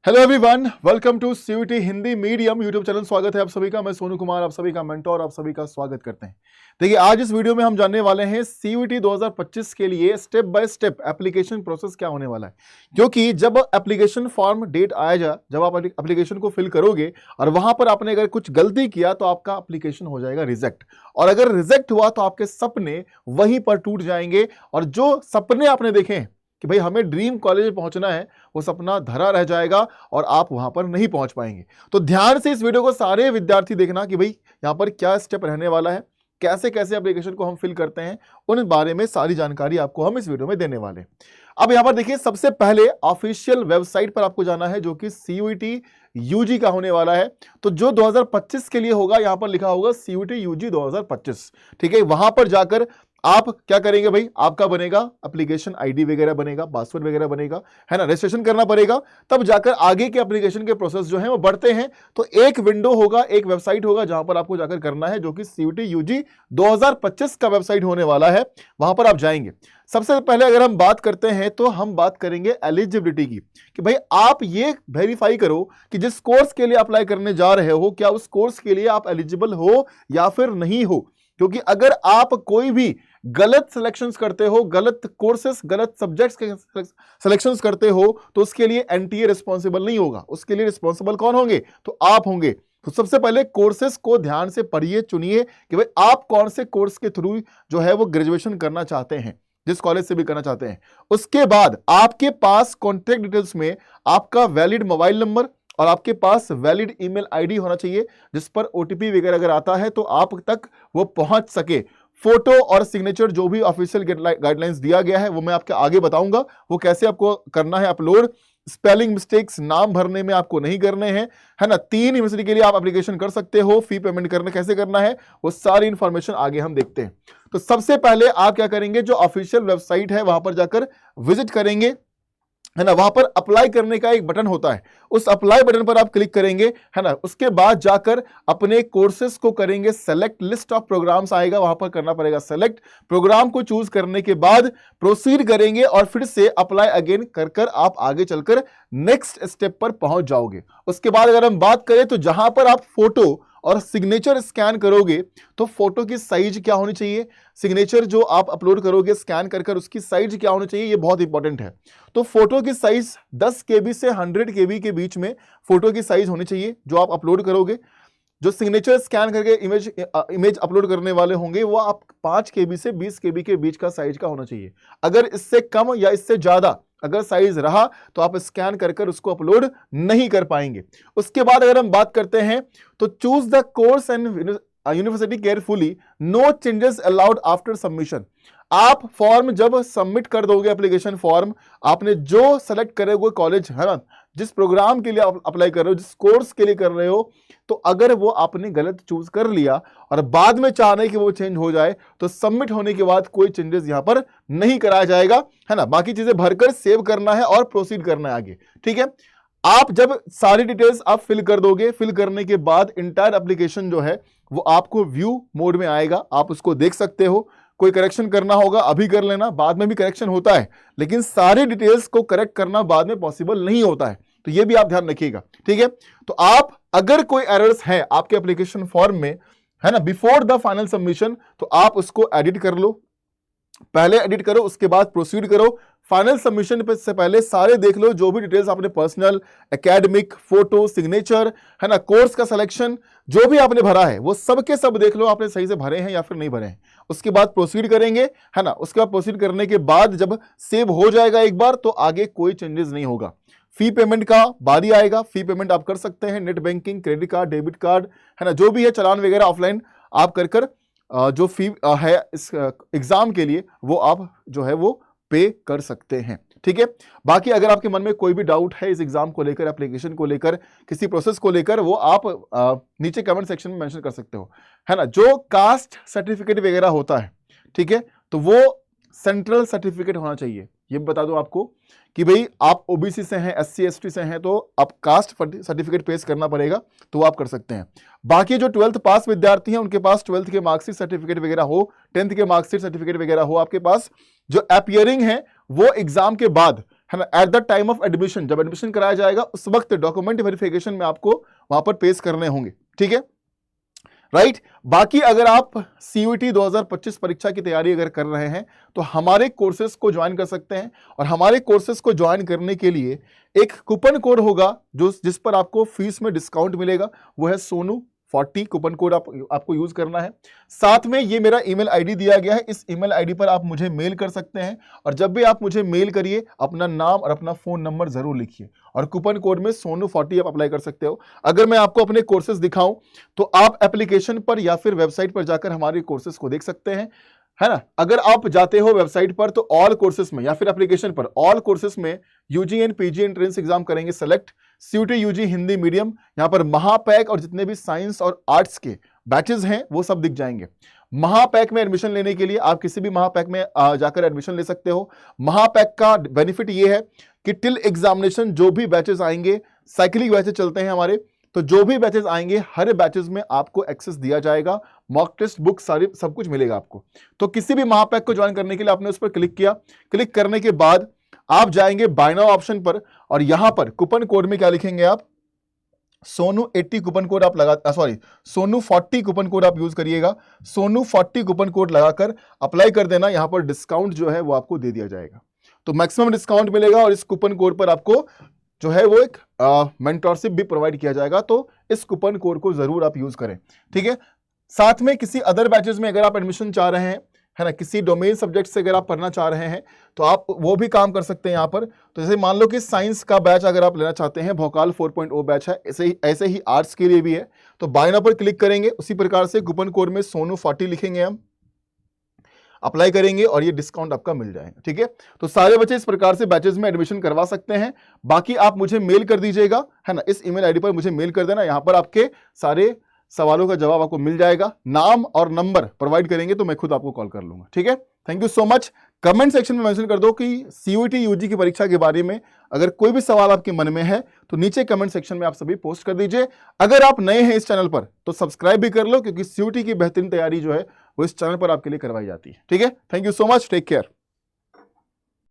Hello everyone, welcome to CUT Hindi medium YouTube channel. स्वागत है आप सभी का। मैं सोनू कुमार आप सभी का मेंटोर, आप सभी का स्वागत करते हैं। देखिए, आज इस वीडियो में हम जानने वाले हैं सीयूटी 2025 के लिए step by step application process क्या होने वाला है। क्योंकि जब एप्लीकेशन फॉर्म डेट आएगा, जब आप एप्लीकेशन को फिल करोगे और वहां पर आपने अगर कुछ गलती किया तो आपका एप्लीकेशन हो जाएगा रिजेक्ट, और अगर रिजेक्ट हुआ तो आपके सपने वहीं पर टूट जाएंगे। और जो सपने आपने देखे कि भाई हमें ड्रीम कॉलेज में पहुंचना है, वो सपना धरा रह जाएगा और आप वहां पर नहीं पहुंच पाएंगे। तो ध्यान से इस वीडियो को सारे विद्यार्थी देखना कि भाई यहां पर क्या स्टेप रहने वाला है, कैसे कैसे एप्लीकेशन को हम फिल करते हैं, उन बारे में सारी जानकारी आपको हम इस वीडियो में देने वाले हैं। अब यहां पर देखिए, सबसे पहले ऑफिशियल वेबसाइट पर आपको जाना है, जो कि सीयूटी यूजी का होने वाला है। तो जो 2025 के लिए होगा, यहां पर लिखा होगा सीयूटी यूजी 2025। ठीक है, वहां पर जाकर आप क्या करेंगे भाई, आपका बनेगा एप्लीकेशन आईडी वगैरह बनेगा, पासवर्ड वगैरह बनेगा, है ना, रजिस्ट्रेशन करना पड़ेगा। तब जाकर आगे के एप्लीकेशन के प्रोसेस जो है वो बढ़ते हैं। तो एक विंडो होगा, एक वेबसाइट होगा जहां पर आपको जाकर करना है, जो कि सीयूटी यूजी 2025 का वेबसाइट होने वाला है। वहां पर आप जाएंगे। सबसे पहले अगर हम बात करते हैं तो हम बात करेंगे एलिजिबिलिटी की, कि भाई आप ये वेरीफाई करो कि जिस कोर्स के लिए अप्लाई करने जा रहे हो, क्या उस कोर्स के लिए आप एलिजिबल हो या फिर नहीं हो। क्योंकि अगर आप कोई भी गलत सिलेक्शंस करते हो, गलत कोर्सेस, गलत सब्जेक्ट्स के सिलेक्शंस करते हो, तो उसके लिए एनटीए रिस्पॉन्सिबल नहीं होगा। उसके लिए रिस्पॉन्सिबल कौन होंगे? तो आप होंगे। तो सबसे पहले कोर्सेस को ध्यान से पढ़िए, चुनिए कि भाई आप कौन से कोर्स के थ्रू जो है वो ग्रेजुएशन करना चाहते हैं, जिस कॉलेज से भी करना चाहते हैं। उसके बाद आपके पास कॉन्टैक्ट डिटेल्स में आपका वैलिड मोबाइल नंबर और आपके पास वैलिड ईमेल आईडी होना चाहिए, जिस पर ओटीपी वगैरह अगर आता है तो आप तक वो पहुंच सके। फोटो और सिग्नेचर जो भी ऑफिशियल गाइडलाइंस दिया गया है वो मैं आपके आगे बताऊंगा, वो कैसे आपको करना है अपलोड। स्पेलिंग मिस्टेक्स नाम भरने में आपको नहीं करने हैं, है ना। 3 यूनिवर्सिटी के लिए आप एप्लीकेशन कर सकते हो। फी पेमेंट करना कैसे करना है, वो सारी इंफॉर्मेशन आगे हम देखते हैं। तो सबसे पहले आप क्या करेंगे, जो ऑफिशियल वेबसाइट है वहां पर जाकर विजिट करेंगे, है ना। वहां पर अप्लाई करने का एक बटन होता है, उस अप्लाई बटन पर आप क्लिक करेंगे, है ना। उसके बाद जाकर अपने कोर्सेज को करेंगे सेलेक्ट। लिस्ट ऑफ प्रोग्राम्स आएगा, वहां पर करना पड़ेगा सेलेक्ट। प्रोग्राम को चूज करने के बाद प्रोसीड करेंगे और फिर से अप्लाई अगेन कर कर आप आगे चलकर नेक्स्ट स्टेप पर पहुंच जाओगे। उसके बाद अगर हम बात करें तो जहां पर आप फोटो और सिग्नेचर स्कैन करोगे, तो फोटो की साइज क्या होनी चाहिए, सिग्नेचर जो आप अपलोड करोगे स्कैन कर कर, उसकी साइज क्या होनी चाहिए, ये बहुत इंपॉर्टेंट है। तो फोटो की साइज 10 KB से 100 KB के बीच में फोटो की साइज होनी चाहिए जो आप अपलोड करोगे। जो सिग्नेचर स्कैन करके इमेज अपलोड करने वाले होंगे, वो आप 5 KB से 20 KB के बीच का साइज का होना चाहिए। अगर इससे कम या इससे ज्यादा अगर साइज रहा तो आप स्कैन कर कर उसको अपलोड नहीं कर पाएंगे। उसके बाद अगर हम बात करते हैं तो choose the course and university carefully, no changes allowed after submission. आप फॉर्म जब सबमिट कर दोगे, एप्लीकेशन फॉर्म आपने जो सेलेक्ट करोगे कॉलेज, है ना, जिस प्रोग्राम के लिए आप अप्लाई कर रहे हो, जिस कोर्स के लिए कर रहे हो, तो अगर वो आपने गलत चूज कर लिया और बाद में चाह रहे कि वो चेंज हो जाए, तो सबमिट होने के बाद कोई चेंजेस यहां पर नहीं कराया जाएगा, है ना। बाकी चीजें भरकर सेव करना है और प्रोसीड करना है आगे। ठीक है, आप जब सारी डिटेल्स आप फिल कर दोगे, फिल करने के बाद इंटायर एप्लीकेशन जो है वो आपको व्यू मोड में आएगा, आप उसको देख सकते हो। कोई करेक्शन करना होगा अभी कर लेना, बाद में भी करेक्शन होता है, लेकिन सारी डिटेल्स को करेक्ट करना बाद में पॉसिबल नहीं होता है, तो ये भी आप ध्यान रखिएगा। ठीक है, तो आप अगर कोई एरर्स है आपके एप्लीकेशन फॉर्म में, है ना, बिफोर द फाइनल सबमिशन, तो आप उसको एडिट कर लो। पहले एडिट करो, उसके बाद प्रोसीड करो। फाइनल सबमिशन से पहले सारे देख लो, जो भी डिटेल्स आपने पर्सनल, एकेडमिक, फोटो, सिग्नेचर, है ना, कोर्स का सिलेक्शन जो भी आपने भरा है वो सब के सब देख लो, आपने सही से भरे हैं या फिर नहीं भरे हैं। उसके बाद प्रोसीड करेंगे, है ना। उसके बाद प्रोसीड करने के बाद जब सेव हो जाएगा एक बार, तो आगे कोई चेंजेस नहीं होगा। फी पेमेंट का बारी आएगा, फी पेमेंट आप कर सकते हैं net banking, credit card, debit card, है ना, जो भी है चालान वगैरह ऑफलाइन आप कर कर जो फी है इस एग्जाम के लिए वो आप जो है वो पे कर सकते हैं। ठीक है, बाकी अगर आपके मन में कोई भी डाउट है इस एग्जाम को लेकर, एप्लीकेशन को लेकर, किसी प्रोसेस को लेकर, वो आप नीचे कमेंट सेक्शन में मेंशन कर सकते हो, है ना। जो कास्ट सर्टिफिकेट वगैरह होता है, ठीक है, तो वो सेंट्रल सर्टिफिकेट होना चाहिए। ये बता दूं आपको कि भाई आप ओबीसी से हैं, SC ST से हैं, तो आप कास्ट सर्टिफिकेट पेश करना पड़ेगा, तो आप कर सकते हैं। बाकी जो 12th पास विद्यार्थी हैं उनके पास 12th के मार्कशीट सर्टिफिकेट वगैरह हो, 10th के मार्कशीट सर्टिफिकेट वगैरह हो आपके पास, जो अपीयरिंग है वो एग्जाम के बाद है ना, at the time of admission, जब एडमिशन कराया जाएगा उस वक्त डॉक्यूमेंट वेरिफिकेशन में आपको वहां पर पेश करने होंगे, ठीक है, राइट। बाकी अगर आप CUET 2025 परीक्षा की तैयारी अगर कर रहे हैं तो हमारे कोर्सेज को ज्वाइन कर सकते हैं, और हमारे कोर्सेज को ज्वाइन करने के लिए एक कूपन कोड होगा जिस पर आपको फीस में डिस्काउंट मिलेगा, वो है SONU40 कूपन कोड आपको यूज करना है। साथ में ये मेरा ईमेल आईडी दिया गया है, इस ईमेल आईडी पर आप मुझे मेल कर सकते हैं, और जब भी आप मुझे मेल करिए अपना नाम और अपना फोन नंबर जरूर लिखिए, और कूपन कोड में SONU40 आप अप्लाई कर सकते हो। अगर मैं आपको अपने कोर्सेज दिखाऊं तो आप एप्लीकेशन पर या फिर वेबसाइट पर जाकर हमारे कोर्सेज को देख सकते हैं, है ना। अगर आप जाते हो वेबसाइट पर तो ऑल कोर्सेज में या फिर एप्लीकेशन पर ऑल कोर्सेज में UG and PG entrance exam करेंगे select, CUET UG Hindi medium, यहां पर महापैक और जितने भी साइंस और आर्ट्स के बैचेस हैं वो सब दिख जाएंगे। महापैक में एडमिशन लेने के लिए आप किसी भी महापैक में जाकर एडमिशन ले सकते हो। महापैक का बेनिफिट ये है कि टिल एग्जामिनेशन जो भी बैचेस आएंगे, साइक्लिक बैचेस चलते हैं हमारे, तो जो भी बैचेस आएंगे हर बैचेस में आपको एक्सेस दिया जाएगा, मॉक टेस्ट बुक सारी सब कुछ मिलेगा आपको। तो किसी भी महापैक को ज्वाइन करने के लिए आपने उस पर क्लिक किया, क्लिक करने के बाद आप जाएंगे बाय नाउ ऑप्शन पर, और यहां पर कूपन कोड में क्या लिखेंगे आप, SONU80 कूपन कोड आप लगा, सॉरी SONU40 कूपन कोड आप यूज करिएगा। SONU40 कूपन कोड लगाकर अप्लाई कर देना, यहां पर डिस्काउंट जो है वो आपको दे दिया जाएगा, तो मैक्सिमम डिस्काउंट मिलेगा, और इस कूपन कोड पर आपको जो है वो एक मेंटरशिप भी प्रोवाइड किया जाएगा, तो इस कूपन कोड को जरूर आप यूज करें, ठीक है। साथ में किसी अदर बैचेस में अगर आप एडमिशन चाह रहे हैं, है ना, किसी डोमेन सब्जेक्ट से अगर आप पढ़ना चाह रहे हैं तो आप वो भी काम कर सकते हैं यहाँ पर। तो जैसे मान लो कि साइंस का बैच अगर आप लेना चाहते हैं, भोकाल 4.0 बैच है, ऐसे ही आर्ट्स के लिए भी है, तो बाय नाउ पर क्लिक करेंगे, उसी प्रकार से कूपन कोड में SONU40 लिखेंगे, हम अप्लाई करेंगे और ये डिस्काउंट आपका मिल जाएगा, ठीक है। तो सारे बच्चे इस प्रकार से बैचेस में एडमिशन करवा सकते हैं। बाकी आप मुझे मेल कर दीजिएगा, है ना, इस ईमेल आईडी पर मुझे मेल कर देना, यहां पर आपके सारे सवालों का जवाब आपको मिल जाएगा, नाम और नंबर प्रोवाइड करेंगे तो मैं खुद आपको कॉल कर लूंगा, ठीक है। Thank you so much. Comment section में मेंशन कर दो कि CUET UG की परीक्षा के बारे में अगर कोई भी सवाल आपके मन में है तो नीचे कमेंट सेक्शन में आप सभी पोस्ट कर दीजिए। अगर आप नए हैं इस चैनल पर तो सब्सक्राइब भी कर लो, क्योंकि CUET की बेहतरीन तैयारी जो है वो इस चैनल पर आपके लिए करवाई जाती है, ठीक है। Thank you so much, take care.